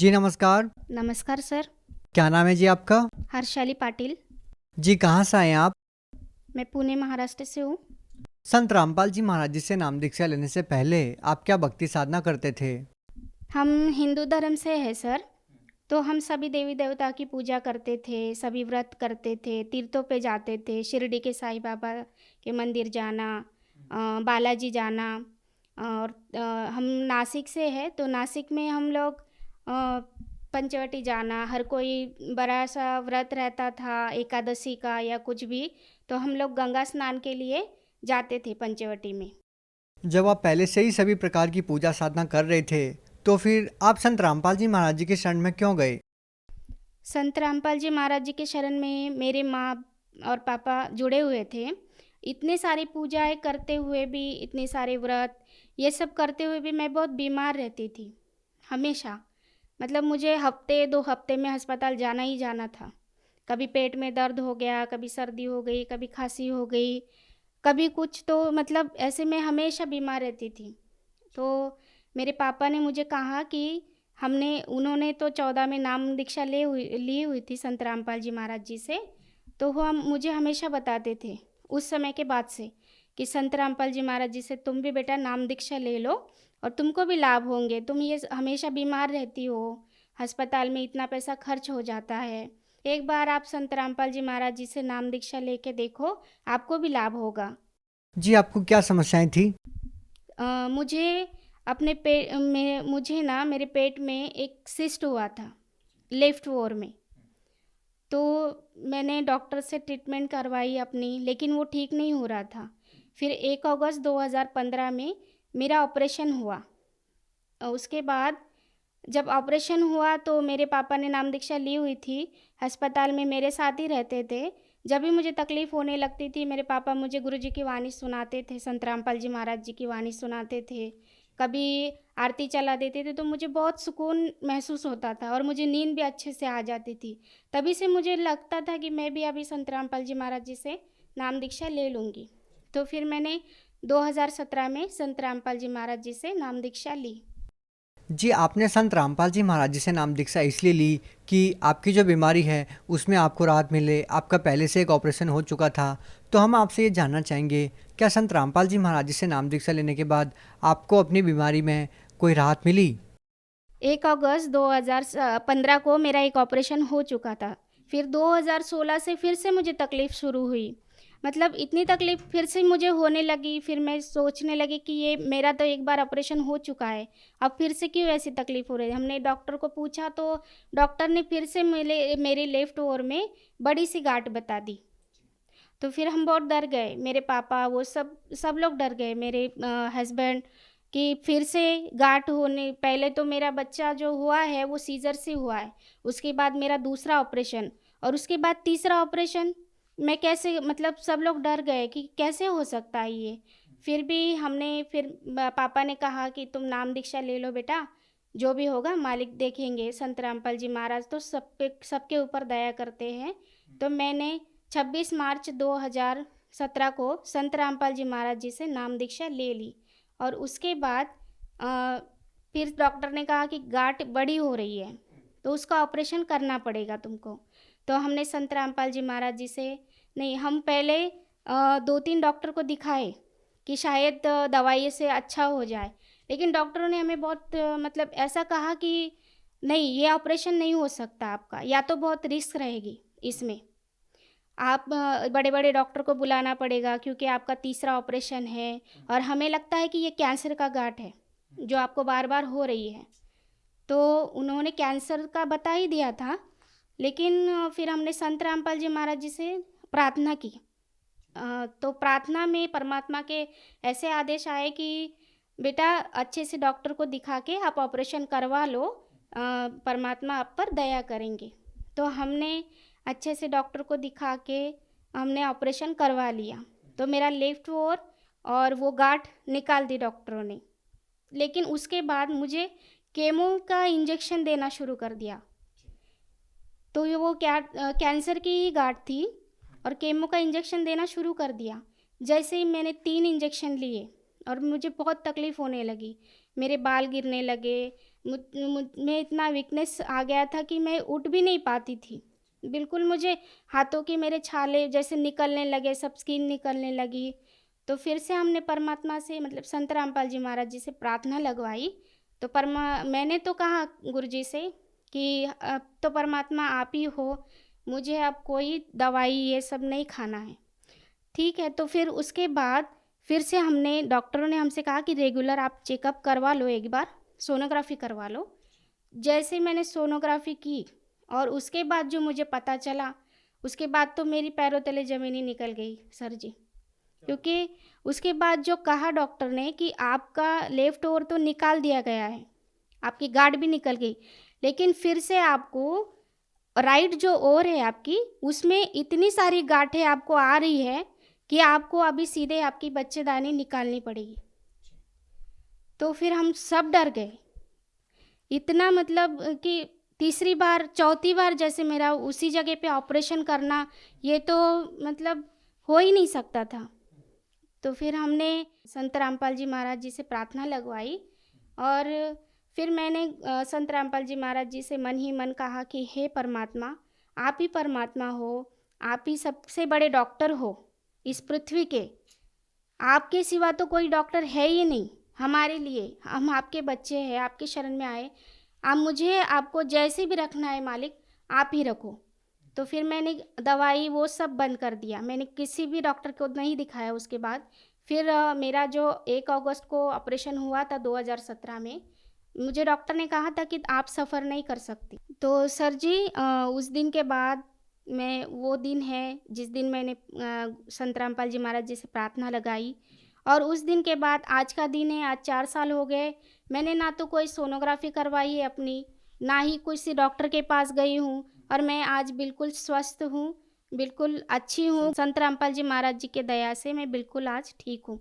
जी नमस्कार। नमस्कार सर। क्या नाम है जी आपका? हर्षाली पाटिल। जी कहाँ से आए हैं आप? मैं पुणे महाराष्ट्र से हूँ। संत रामपाल जी महाराज जी से नाम दीक्षा लेने से पहले आप क्या भक्ति साधना करते थे? हम हिंदू धर्म से हैं सर। तो हम सभी देवी देवता की पूजा करते थे, सभी व्रत करते थे, तीर्थों पे जाते थे, शिरडी के साईं बाबा के मंदिर जाना, बालाजी जाना। और हम नासिक से हैं तो नासिक में हम लोग पंचवटी जाना, हर कोई बड़ा सा व्रत रहता था एकादशी का या कुछ भी, तो हम लोग गंगा स्नान के लिए जाते थे पंचवटी में। जब आप पहले से ही सभी प्रकार की पूजा साधना कर रहे थे तो फिर आप संत रामपाल जी महाराज जी के शरण में क्यों गए? संत रामपाल जी महाराज जी के शरण में मेरे माँ और पापा जुड़े हुए थे। इतने सारी पूजाएं करते हुए भी, इतने सारे व्रत ये सब करते हुए भी मैं बहुत बीमार रहती थी हमेशा। मतलब मुझे हफ्ते 2 हफ्ते में अस्पताल जाना ही जाना था। कभी पेट में दर्द हो गया, कभी सर्दी हो गई, कभी खांसी हो गई, कभी कुछ, तो मतलब ऐसे में हमेशा बीमार रहती थी। तो मेरे पापा ने मुझे कहा कि उन्होंने तो 14 में नाम दीक्षा ली हुई थी संत रामपाल जी महाराज जी से। तो वो हम मुझे हमेशा बताते थे उस समय के बाद से कि संत रामपाल जी महाराज जी से तुम भी बेटा नाम दीक्षा ले लो और तुमको भी लाभ होंगे। तुम ये हमेशा बीमार रहती हो, अस्पताल में इतना पैसा खर्च हो जाता है, एक बार आप संत रामपाल जी महाराज जी से नाम दीक्षा लेके देखो, आपको भी लाभ होगा। जी आपको क्या समस्याएं थी? मुझे अपने पेट में, मुझे ना मेरे पेट में एक सिस्ट हुआ था लेफ्ट वोर में। तो मैंने डॉक्टर से ट्रीटमेंट करवाई अपनी, लेकिन वो ठीक नहीं हो रहा था। फिर 1 अगस्त 2015 में मेरा ऑपरेशन हुआ। उसके बाद जब ऑपरेशन हुआ तो मेरे पापा ने नाम दीक्षा ली हुई थी, अस्पताल में मेरे साथ ही रहते थे। जब भी मुझे तकलीफ़ होने लगती थी मेरे पापा मुझे गुरु जी की वाणी सुनाते थे, संत रामपाल जी महाराज जी की वाणी सुनाते थे, कभी आरती चला देते थे, तो मुझे बहुत सुकून महसूस होता था और मुझे नींद भी अच्छे से आ जाती थी। तभी से मुझे लगता था कि मैं भी अभी संत रामपाल जी महाराज जी से नाम दीक्षा ले लूँगी। तो फिर मैंने 2017 में संत रामपाल जी महाराज जी से नाम दीक्षा ली। जी आपने संत रामपाल जी महाराज जी से नाम दीक्षा इसलिए ली कि आपकी जो बीमारी है उसमें आपको राहत मिले। आपका पहले से एक ऑपरेशन हो चुका था। तो हम आपसे ये जानना चाहेंगे, क्या संत रामपाल जी महाराज जी से नाम दीक्षा लेने के बाद आपको अपनी बीमारी में कोई राहत मिली? 1 अगस्त 2015 को मेरा एक ऑपरेशन हो चुका था। फिर 2016 से फिर से मुझे तकलीफ़ शुरू हुई। मतलब इतनी तकलीफ़ फिर से मुझे होने लगी, फिर मैं सोचने लगी कि ये मेरा तो एक बार ऑपरेशन हो चुका है, अब फिर से क्यों ऐसी तकलीफ़ हो रही है? हमने डॉक्टर को पूछा तो डॉक्टर ने फिर से मेरे लेफ़्ट ओर में बड़ी-सी गाँठ बता दी। तो फिर हम बहुत डर गए, मेरे पापा वो सब सब लोग डर गए, मेरे हस्बैंड, कि फिर से गाँठ होने, पहले तो मेरा बच्चा जो हुआ है वो सीज़र से हुआ है, उसके बाद मेरा दूसरा ऑपरेशन और उसके बाद तीसरा ऑपरेशन। मैं कैसे, मतलब सब लोग डर गए कि कैसे हो सकता है ये। फिर भी हमने फिर पापा ने कहा कि तुम नाम दीक्षा ले लो बेटा, जो भी होगा मालिक देखेंगे, संत रामपाल जी महाराज तो सबके ऊपर दया करते हैं। तो मैंने 26 मार्च 2017 को संत रामपाल जी महाराज जी से नाम दीक्षा ले ली। और उसके बाद अ, फिर डॉक्टर ने कहा कि गांठ बड़ी हो रही है तो उसका ऑपरेशन करना पड़ेगा तुमको। तो हमने संत रामपाल जी महाराज जी से, नहीं, हम पहले 2-3 डॉक्टर को दिखाए कि शायद दवाई से अच्छा हो जाए, लेकिन डॉक्टरों ने हमें बहुत मतलब ऐसा कहा कि नहीं, ये ऑपरेशन नहीं हो सकता आपका, या तो बहुत रिस्क रहेगी इसमें, आप बड़े-बड़े डॉक्टर को बुलाना पड़ेगा क्योंकि आपका तीसरा ऑपरेशन है और हमें लगता है कि ये कैंसर का गाँठ है, जो आपको बार-बार हो रही है। तो उन्होंने कैंसर का बता ही दिया था, लेकिन फिर हमने संत रामपाल जी महाराज जी से प्रार्थना की। तो प्रार्थना में परमात्मा के ऐसे आदेश आए कि बेटा अच्छे से डॉक्टर को दिखा के आप ऑपरेशन करवा लो, परमात्मा आप पर दया करेंगे। तो हमने अच्छे से डॉक्टर को दिखा के हमने ऑपरेशन करवा लिया। तो मेरा लेफ्ट ओर और वो गाँठ निकाल दी डॉक्टरों ने। लेकिन उसके बाद मुझे केमो का इंजेक्शन देना शुरू कर दिया। तो ये वो क्या कैंसर की ही गाँठ थी और केमो का इंजेक्शन देना शुरू कर दिया। जैसे ही मैंने 3 इंजेक्शन लिए और मुझे बहुत तकलीफ़ होने लगी, मेरे बाल गिरने लगे, मुझ मुझ में इतना वीकनेस आ गया था कि मैं उठ भी नहीं पाती थी। बिल्कुल मुझे हाथों के मेरे छाले जैसे निकलने लगे, सब स्किन निकलने लगी। तो फिर से हमने परमात्मा से मतलब संत रामपाल जी महाराज जी से प्रार्थना लगवाई। तो मैंने तो कहा गुरुजी से कि अब तो परमात्मा आप ही हो, मुझे अब कोई दवाई ये सब नहीं खाना है। ठीक है, तो फिर उसके बाद फिर से हमने डॉक्टरों ने हमसे कहा कि रेगुलर आप चेकअप करवा लो, एक बार सोनोग्राफ़ी करवा लो। जैसे ही मैंने सोनोग्राफ़ी की और उसके बाद जो मुझे पता चला, उसके बाद तो मेरी पैरों तले ज़मीन ही निकल गई सर जी। क्योंकि उसके बाद जो कहा डॉक्टर ने कि आपका लेफ़्ट ओर तो निकाल दिया गया है, आपकी गाँठ भी निकल गई, लेकिन फिर से आपको राइट जो ओर है आपकी, उसमें इतनी सारी गाँठें आपको आ रही है कि आपको अभी सीधे आपकी बच्चेदानी निकालनी पड़ेगी। तो फिर हम सब डर गए। इतना मतलब कि तीसरी बार, चौथी बार जैसे मेरा उसी जगह पे ऑपरेशन करना, ये तो मतलब हो ही नहीं सकता था। तो फिर हमने संत रामपाल जी महाराज जी से प्रार्थना लगवाई और फिर मैंने संत रामपाल जी महाराज जी से मन ही मन कहा कि हे परमात्मा, आप ही परमात्मा हो, आप ही सबसे बड़े डॉक्टर हो इस पृथ्वी के। आपके सिवा तो कोई डॉक्टर है ही नहीं हमारे लिए। हम आपके बच्चे हैं, आपके शरण में आए। आप मुझे आपको जैसे भी रखना है मालिक, आप ही रखो। तो फिर मैंने दवाई वो सब बंद कर दिया। मैंने किसी भी डॉक्टर को नहीं दिखाया उसके बाद। फिर मेरा जो 1 अगस्त को ऑपरेशन हुआ था 2017 में, मुझे डॉक्टर ने कहा था कि आप सफ़र नहीं कर सकती। तो सर जी उस दिन के बाद मैं वो दिन है जिस दिन मैंने संत रामपाल जी महाराज जी से प्रार्थना लगाई और उस दिन के बाद आज का दिन है, आज 4 साल हो गए। मैंने ना तो कोई सोनोग्राफ़ी करवाई है अपनी, ना ही किसी डॉक्टर के पास गई हूँ और मैं आज बिल्कुल स्वस्थ हूँ, बिल्कुल अच्छी हूँ। संत रामपाल जी महाराज जी के दया से मैं बिल्कुल आज ठीक हूँ।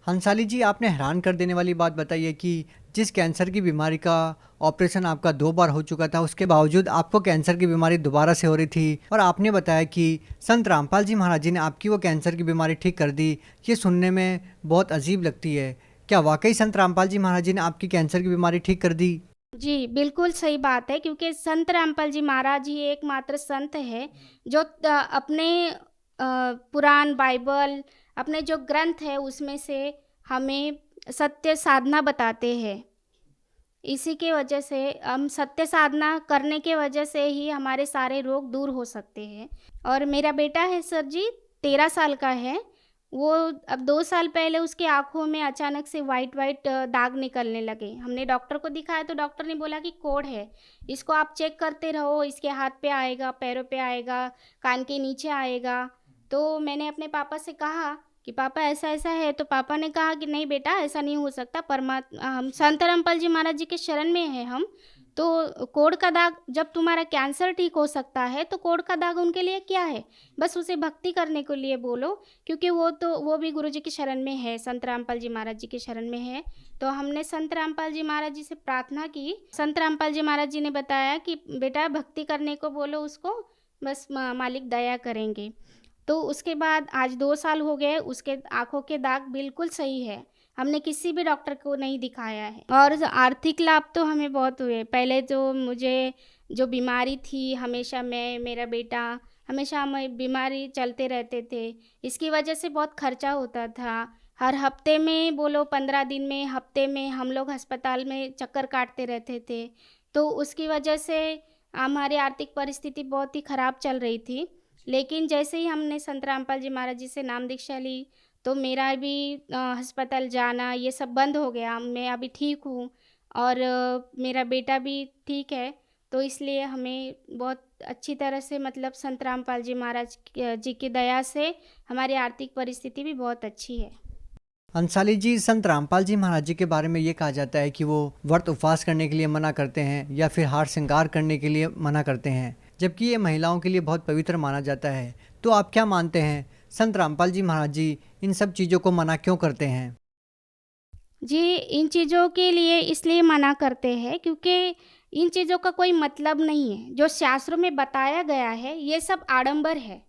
हंसाली जी, आपने हैरान कर देने वाली बात बताई है कि जिस कैंसर की बीमारी का ऑपरेशन आपका 2 बार हो चुका था, उसके बावजूद आपको कैंसर की बीमारी दोबारा से हो रही थी और आपने बताया कि संत रामपाल जी महाराज जी ने आपकी वो कैंसर की बीमारी ठीक कर दी। ये सुनने में बहुत अजीब लगती है। क्या वाक़ई संत रामपाल जी महाराज जी ने आपकी कैंसर की बीमारी ठीक कर दी? जी, बिल्कुल सही बात है क्योंकि संत रामपाल जी महाराज ही एकमात्र संत है जो अपने पुराण, बाइबल, अपने जो ग्रंथ है उसमें से हमें सत्य साधना बताते हैं। इसी के वजह से हम सत्य साधना करने के वजह से ही हमारे सारे रोग दूर हो सकते हैं। और मेरा बेटा है सर जी 13 साल का है। वो अब 2 साल पहले उसकी आँखों में अचानक से व्हाइट-व्हाइट दाग निकलने लगे। हमने डॉक्टर को दिखाया तो डॉक्टर ने बोला कि कोढ़ है, इसको आप चेक करते रहो, इसके हाथ पे आएगा, पैरों पे आएगा, कान के नीचे आएगा। तो मैंने अपने पापा से कहा कि पापा ऐसा-ऐसा है, तो पापा ने कहा कि नहीं बेटा ऐसा नहीं हो सकता, हम संत रामपाल जी महाराज जी के शरण में हैं हम, तो कोढ़ का दाग जब तुम्हारा कैंसर ठीक हो सकता है, तो कोढ़ का दाग उनके लिए क्या है? बस उसे भक्ति करने के लिए बोलो क्योंकि वो भी गुरुजी की शरण में है, संत रामपाल जी महाराज जी के शरण में है। तो हमने संत रामपाल जी महाराज जी से प्रार्थना की। संत रामपाल जी महाराज जी ने बताया कि बेटा भक्ति करने को बोलो उसको, बस मालिक दया करेंगे। तो उसके बाद आज 2 साल हो गए, उसके आँखों के दाग बिल्कुल सही है। हमने किसी भी डॉक्टर को नहीं दिखाया है और आर्थिक लाभ तो हमें बहुत हुए। पहले तो मुझे जो बीमारी थी, हमेशा मैं, मेरा बेटा, हमेशा हमें बीमारी चलते रहते थे। इसकी वजह से बहुत खर्चा होता था। हर हफ्ते में बोलो 15 दिन में, हफ्ते में हम लोग अस्पताल में चक्कर काटते रहते थे। तो उसकी वजह से हमारी आर्थिक परिस्थिति बहुत ही खराब चल रही थी। लेकिन जैसे ही हमने संत रामपाल जी महाराज जी से नाम दीक्षा ली, तो मेरा भी अस्पताल जाना ये सब बंद हो गया। मैं अभी ठीक हूँ और मेरा बेटा भी ठीक है। तो इसलिए हमें बहुत अच्छी तरह से मतलब संत रामपाल जी महाराज जी की दया से हमारी आर्थिक परिस्थिति भी बहुत अच्छी है। हंसाली जी, संत रामपाल जी महाराज जी के बारे में ये कहा जाता है कि वो व्रत उपवास करने के लिए मना करते हैं या फिर हार श्रृंगार करने के लिए मना करते हैं, जबकि ये महिलाओं के लिए बहुत पवित्र माना जाता है। तो आप क्या मानते हैं, संत रामपाल जी महाराज जी इन सब चीज़ों को मना क्यों करते हैं? जी, इन चीज़ों के लिए इसलिए मना करते हैं क्योंकि इन चीज़ों का कोई मतलब नहीं है। जो शास्त्रों में बताया गया है, ये सब आडंबर है।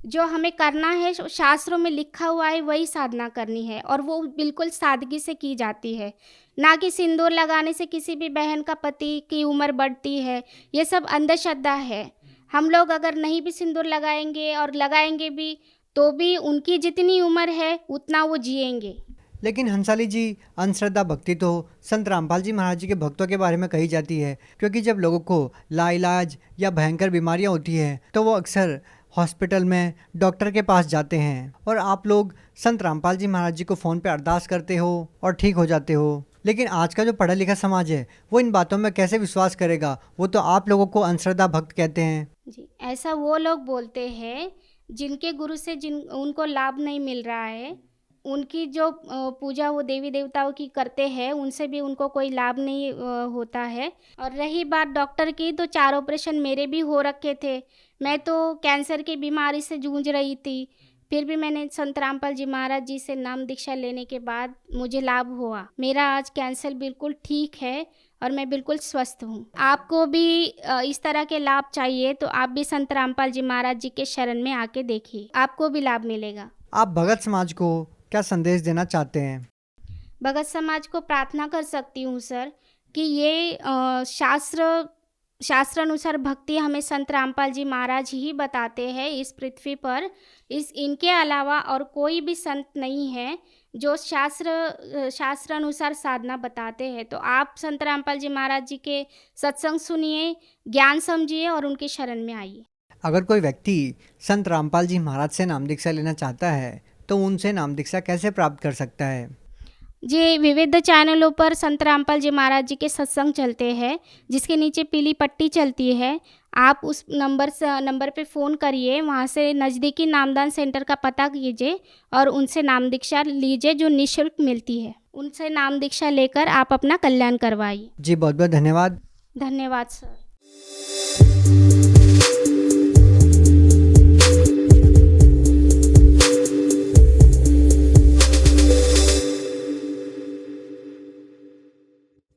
जो हमें करना है शास्त्रों में लिखा हुआ है वही साधना करनी है, और वो बिल्कुल सादगी से की जाती है। ना कि सिंदूर लगाने से किसी भी बहन का पति की उम्र बढ़ती है, ये सब अंधश्रद्धा है। हम लोग अगर नहीं भी सिंदूर लगाएंगे और लगाएंगे भी तो भी उनकी जितनी उम्र है उतना वो जिएंगे। लेकिन हंसाली जी, अंधश्रद्धा भक्ति तो संत रामपाल जी महाराज जी के भक्तों के बारे में कही जाती है, क्योंकि जब लोगों को लाइलाज या भयंकर बीमारियां होती हैं तो वो अक्सर हॉस्पिटल में डॉक्टर के पास जाते हैं, और आप लोग संत रामपाल जी महाराज जी को फ़ोन पे अरदास करते हो और ठीक हो जाते हो। लेकिन आज का जो पढ़ा लिखा समाज है वो इन बातों में कैसे विश्वास करेगा? वो तो आप लोगों को अंधश्रद्धा भक्त कहते हैं। जी, ऐसा वो लोग बोलते हैं जिनके गुरु से जिन उनको लाभ नहीं मिल रहा है, उनकी जो पूजा वो देवी देवताओं की करते हैं, उनसे भी उनको कोई लाभ नहीं होता है। और रही बात डॉक्टर की, तो 4 ऑपरेशन मेरे भी हो रखे थे। मैं तो कैंसर की बीमारी से जूझ रही थी, फिर भी मैंने संत रामपाल जी महाराज जी से नाम दीक्षा लेने के बाद मुझे लाभ हुआ। मेरा आज कैंसर बिल्कुल ठीक है और मैं बिल्कुल स्वस्थ हूँ। आपको भी इस तरह के लाभ चाहिए तो आप भी संत रामपाल जी महाराज जी के शरण में आके देखिए, आपको भी लाभ मिलेगा। आप भगत समाज को क्या संदेश देना चाहते हैं? भगत समाज को प्रार्थना कर सकती हूँ सर कि ये शास्त्रानुसार भक्ति हमें संत रामपाल जी महाराज ही बताते हैं इस पृथ्वी पर। इनके अलावा और कोई भी संत नहीं है जो शास्त्रानुसार साधना बताते हैं। तो आप संत रामपाल जी महाराज जी के सत्संग सुनिए, ज्ञान समझिए और उनकी शरण में आइए। अगर कोई व्यक्ति संत रामपाल जी महाराज से नाम दीक्षा लेना चाहता है तो उनसे नाम दीक्षा कैसे प्राप्त कर सकता है? जी, विविध चैनलों पर संत रामपाल जी महाराज जी के सत्संग चलते हैं, जिसके नीचे पीली पट्टी चलती है। आप उस नंबर पे फ़ोन करिए, वहाँ से नज़दीकी नामदान सेंटर का पता कीजिए और उनसे नाम दीक्षा लीजिए जो निःशुल्क मिलती है। उनसे नाम दीक्षा लेकर आप अपना कल्याण करवाइए। जी, बहुत बहुत धन्यवाद। धन्यवाद सर।